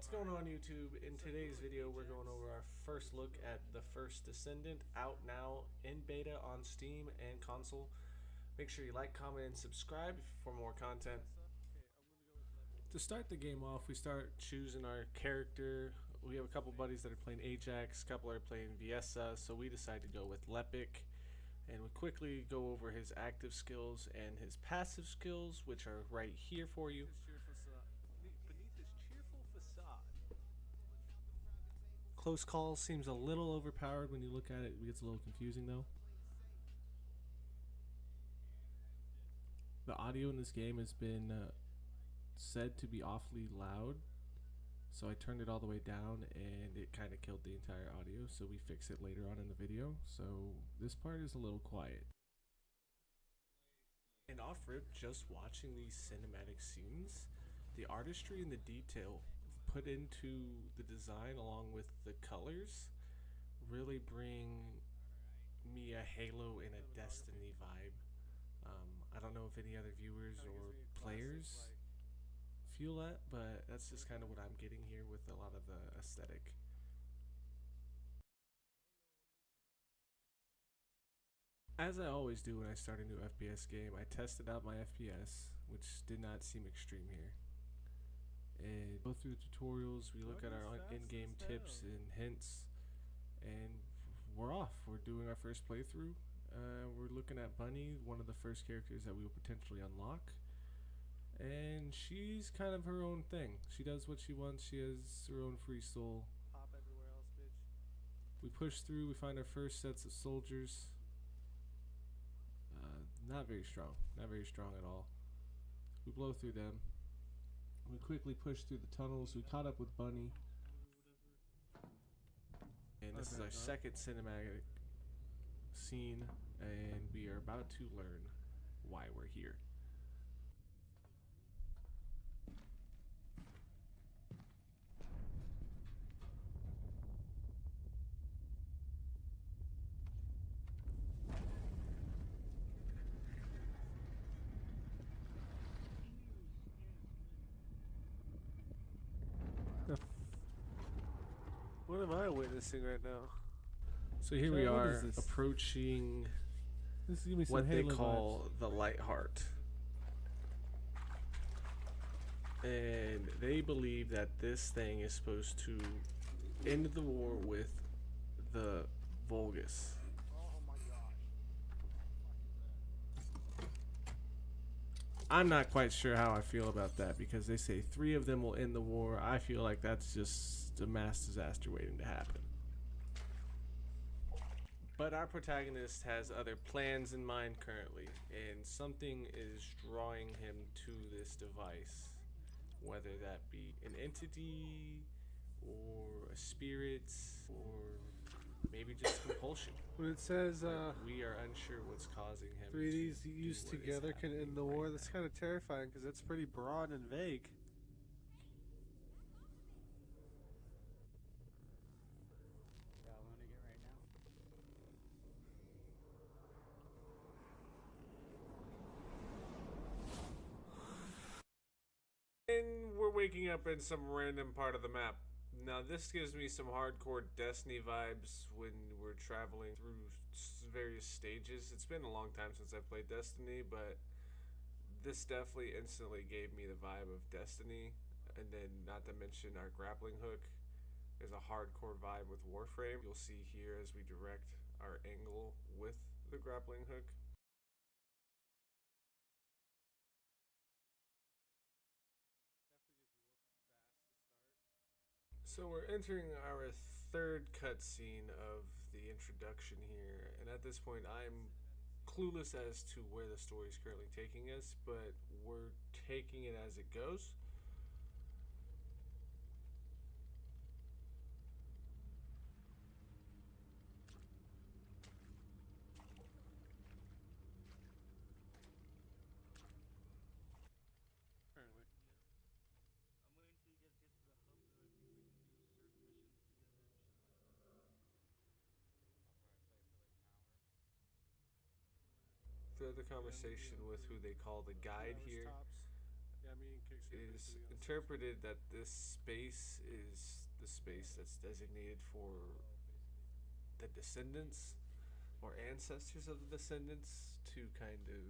What's going on YouTube? In today's video we're going over our first look at the first Descendant, out now in beta on Steam and console. Make sure you like, comment, and subscribe for more content. To start the game off, we start choosing our character. We have a couple buddies that are playing Ajax, a couple are playing Viessa, so we decide to go with Lepic. And we quickly go over his active skills and his passive skills, which are right here for you. Close Call seems a little overpowered when you look at it. It gets a little confusing though. The audio in this game has been said to be awfully loud, so I turned it all the way down and it kind of killed the entire audio, so we fix it later on in the video. So this part is a little quiet. And off rip, just watching these cinematic scenes, the artistry and the detail put into the design along with the colors really bring me a Halo and a Destiny vibe. I don't know if any other viewers or players feel that, but that's just kind of what I'm getting here with a lot of the aesthetic. As I always do when I start a new FPS game, I tested out my FPS, which did not seem extreme here. And go through the tutorials, we look at our in-game tips and hints, and we're off. We're doing our first playthrough. We're looking at Bunny, one of the first characters that we will potentially unlock. And she's kind of her own thing. She does what she wants. She has her own free soul. Pop everywhere else, bitch. We push through. We find our first sets of soldiers. Not very strong. Not very strong at all. We blow through them. We quickly push through the tunnels. We caught up with Bunny. And this is our second cinematic scene, and we are about to learn why we're here. What am I witnessing right now? So here we are approaching what they call the Light Heart. And they believe that this thing is supposed to end the war with the Vulgus. Oh my gosh. I'm not quite sure how I feel about that, because they say 3 of them will end the war. I feel like that's just a mass disaster waiting to happen. But our protagonist has other plans in mind currently, and something is drawing him to this device, whether that be an entity or a spirit or maybe just compulsion. When it says We are unsure what's causing him. 3 of these to used do what is together can happening end the war, right that's now. kind of terrifying because it's pretty broad and vague. And we're waking up in some random part of the map. Now this gives me some hardcore Destiny vibes when we're traveling through various stages. It's been a long time since I've played Destiny, but this definitely instantly gave me the vibe of Destiny. And then not to mention our grappling hook. There's a hardcore vibe with Warframe. You'll see here as we direct our angle with the grappling hook. So we're entering our third cutscene of the introduction here, and at this point I'm clueless as to where the story is currently taking us, but we're taking it as it goes. Throughout the conversation with who they call the guide here, me and Kicks It are is basically on the same interpreted that this space is the space that's designated for the descendants or ancestors of the descendants to kind of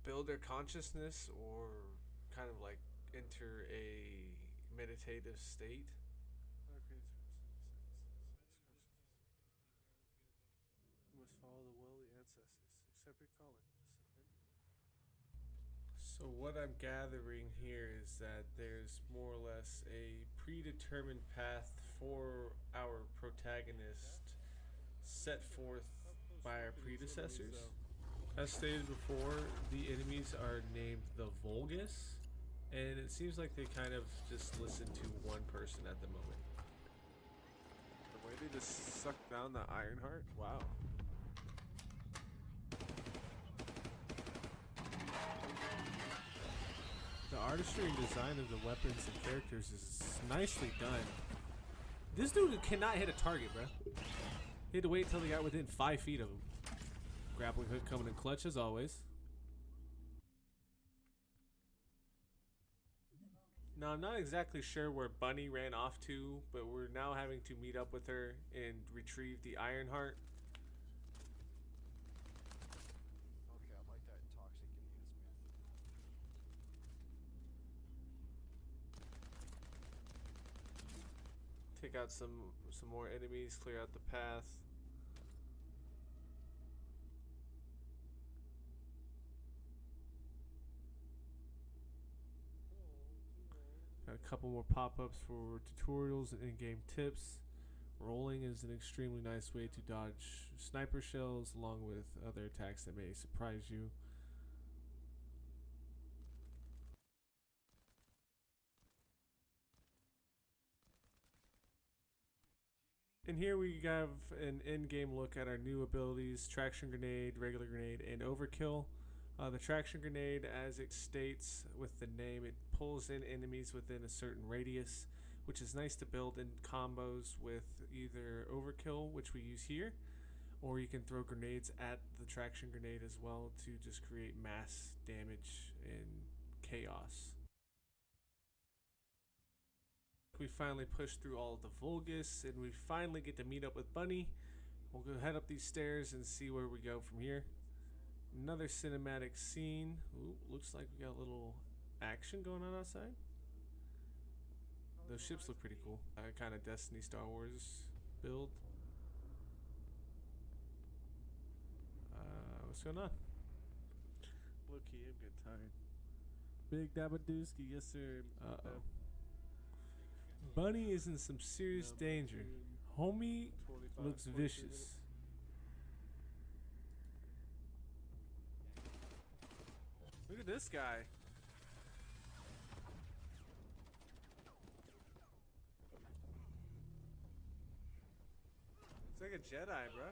build their consciousness or kind of like enter a meditative state. Okay, you must follow the will of the ancestors. Accept your calling, descendant. So what I'm gathering here is that there's more or less a predetermined path for our protagonist set forth by our predecessors. As stated before, the enemies are named the Vulgus, and it seems like they kind of just listen to one person at the moment. The way they just suck down the Ironheart? Wow. The artistry and design of the weapons and characters is nicely done. This dude cannot hit a target, bro. He had to wait till he got within 5 feet of him. Grappling hook coming in clutch as always. Now, I'm not exactly sure where Bunny ran off to, but we're now having to meet up with her and retrieve the Ironheart. Okay, I like that toxic enhancement. Take out some more enemies, clear out the path. Got a couple more pop-ups for tutorials and in-game tips. Rolling is an extremely nice way to dodge sniper shells along with other attacks that may surprise you. And here we have an in-game look at our new abilities: traction grenade, regular grenade, and overkill. The traction grenade, as it states with the name, it pulls in enemies within a certain radius, which is nice to build in combos with either overkill, which we use here, or you can throw grenades at the traction grenade as well to just create mass damage and chaos. We finally push through all of the Vulgus, and we finally get to meet up with Bunny. We'll go head up these stairs and see where we go from here. Another cinematic scene. Ooh, looks like we got a little action going on outside. Those ships look pretty cool. Kind of Destiny Star Wars build. What's going on? Look, I'm getting tired. Big Dabadooski, yes sir. Uh-oh. Bunny is in some serious danger. Homie looks vicious. Look at this guy. It's like a Jedi, bro.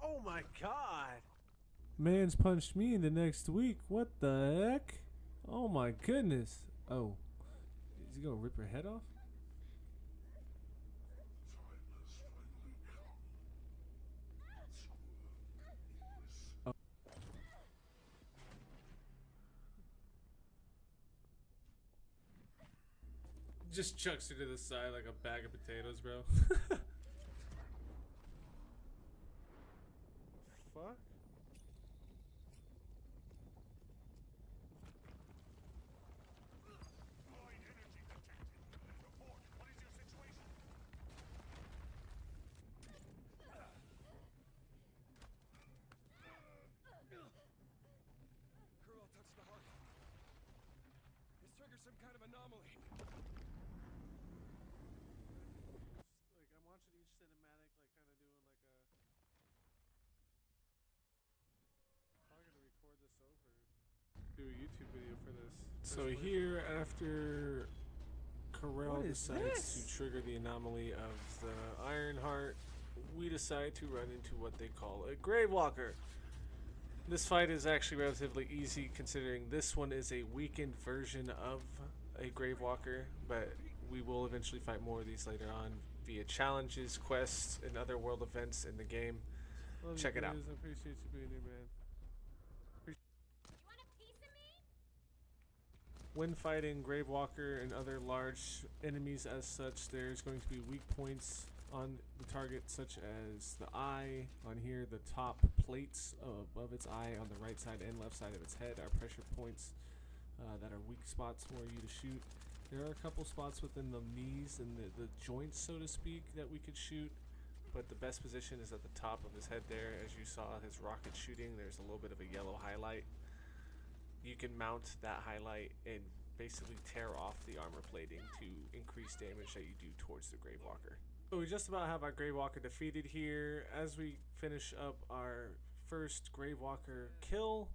Oh my god. Man's punched me in the next week. What the heck? Oh my goodness. Oh. Is he gonna rip her head off? Oh. Just chucks her to the side like a bag of potatoes, bro. Fuck. Some kind of anomaly. Like I'm watching each cinematic, like kind of doing like a. Probably gonna record this over. Do a YouTube video for this. So here, after Corel decides to trigger the anomaly of the Ironheart, we decide to run into what they call a Gravewalker. This fight is actually relatively easy, considering this one is a weakened version of a Gravewalker, but we will eventually fight more of these later on via challenges, quests, and other world events in the game. Love Check you, it out. Bruce. I appreciate you being here, man. When fighting Gravewalker and other large enemies as such, there's going to be weak points on the target, such as the eye. On here, the top plates above its eye on the right side and left side of its head are pressure points that are weak spots for you to shoot. There are a couple spots within the knees and the joints, so to speak, that we could shoot, but the best position is at the top of his head there. As you saw his rocket shooting, there's a little bit of a yellow highlight. You can mount that highlight and basically tear off the armor plating to increase damage that you do towards the Gravewalker. So we just about have our Gravewalker defeated here. As we finish up our first Gravewalker kill,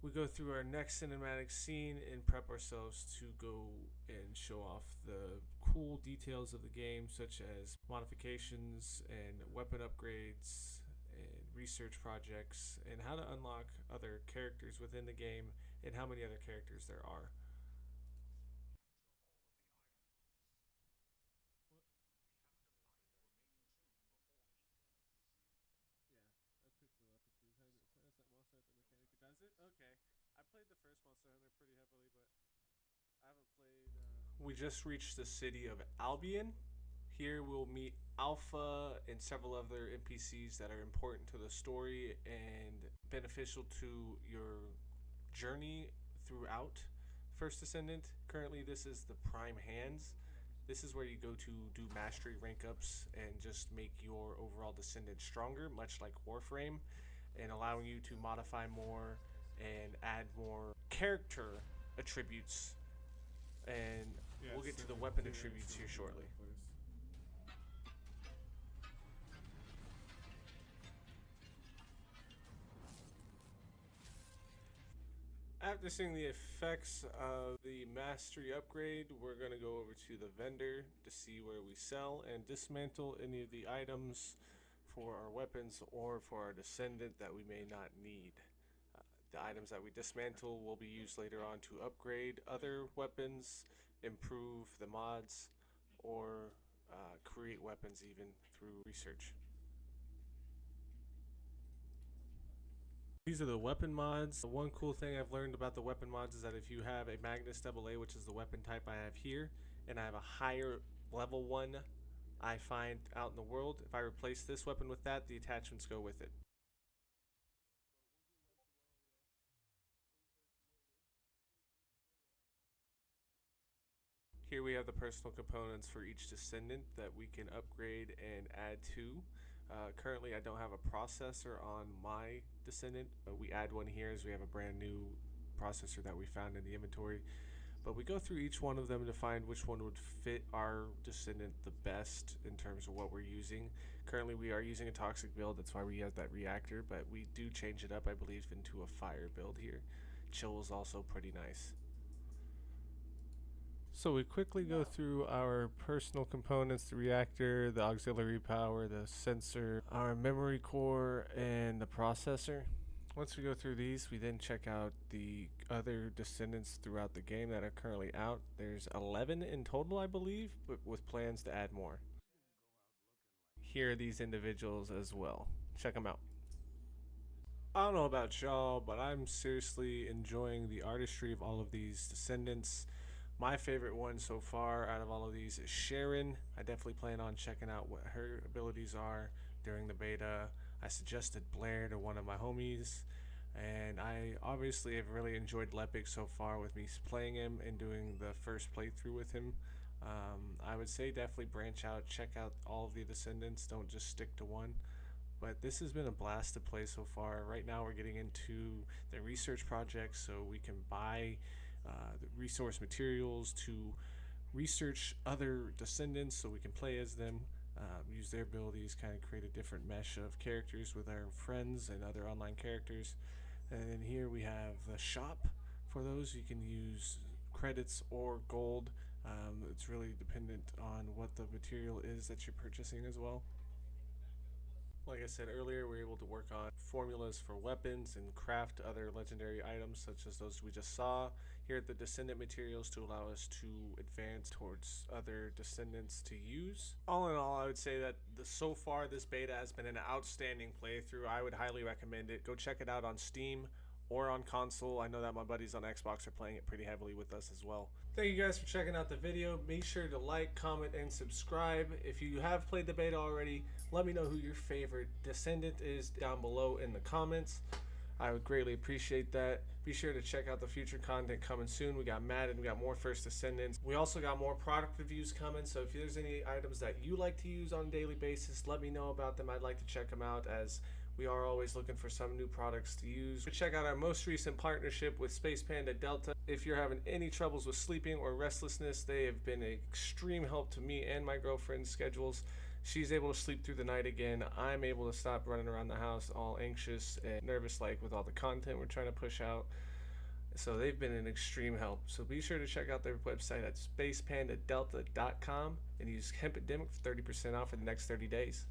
we go through our next cinematic scene and prep ourselves to go and show off the cool details of the game, such as modifications and weapon upgrades and research projects, and how to unlock other characters within the game and how many other characters there are. Does it? Okay. I played the first Monster Hunter pretty heavily, but I haven't played. We just reached the city of Albion. Here we'll meet Alpha and several other NPCs that are important to the story and beneficial to your journey throughout First Descendant. Currently, this is the Prime Hands. This is where you go to do mastery rank ups and just make your overall Descendant stronger, much like Warframe, and allowing you to modify more and add more character attributes. And we'll get to the weapon attributes here shortly. After seeing the effects of the mastery upgrade, we're going to go over to the vendor to see where we sell and dismantle any of the items for our weapons or for our Descendant that we may not need. The items that we dismantle will be used later on to upgrade other weapons, improve the mods, or create weapons even through research. These are the weapon mods. The one cool thing I've learned about the weapon mods is that if you have a Magnus AA, which is the weapon type I have here, and I have a higher level one I find out in the world, if I replace this weapon with that, the attachments go with it. Here we have the personal components for each Descendant that we can upgrade and add to. Currently, I don't have a processor on my Descendant, but we add one here as we have a brand new processor that we found in the inventory. But we go through each one of them to find which one would fit our Descendant the best in terms of what we're using. Currently, we are using a toxic build, that's why we have that reactor, but we do change it up, I believe, into a fire build here. Chill is also pretty nice. So we quickly go through our personal components, the reactor, the auxiliary power, the sensor, our memory core, and the processor. Once we go through these, we then check out the other Descendants throughout the game that are currently out. There's 11 in total, I believe, but with plans to add more. Here are these individuals as well. Check them out. I don't know about y'all, but I'm seriously enjoying the artistry of all of these Descendants. My favorite one so far out of all of these is Sharon. I definitely plan on checking out what her abilities are during the beta. I suggested Blair to one of my homies, and I obviously have really enjoyed Lepig so far with me playing him and doing the first playthrough with him. I would say definitely branch out, check out all of the Descendants, don't just stick to one. But this has been a blast to play so far. Right now we're getting into the research project so we can buy the resource materials to research other Descendants so we can play as them, use their abilities, kind of create a different mesh of characters with our friends and other online characters. And then here we have the shop. For those, you can use credits or gold. It's really dependent on what the material is that you're purchasing as well. Like I said earlier, we're able to work on formulas for weapons and craft other legendary items such as those we just saw. Here at the Descendant materials to allow us to advance towards other Descendants to use. All in all, I would say that so far this beta has been an outstanding playthrough. I would highly recommend it. Go check it out on Steam or on console. I know that my buddies on Xbox are playing it pretty heavily with us as well. Thank you guys for checking out the video. Make sure to like, comment, and subscribe. If you have played the beta already, let me know who your favorite Descendant is down below in the comments. I would greatly appreciate that. Be sure to check out the future content coming soon. We got Madden, we got more First Descendants. We also got more product reviews coming, so if there's any items that you like to use on a daily basis, let me know about them. I'd like to check them out, as we are always looking for some new products to use. Check out our most recent partnership with Space Panda Delta. If you're having any troubles with sleeping or restlessness, they have been an extreme help to me and my girlfriend's schedules. She's able to sleep through the night again. I'm able to stop running around the house all anxious and nervous like with all the content we're trying to push out. So they've been an extreme help. So be sure to check out their website at spacepandadelta.com and use Hempidemic for 30% off for the next 30 days.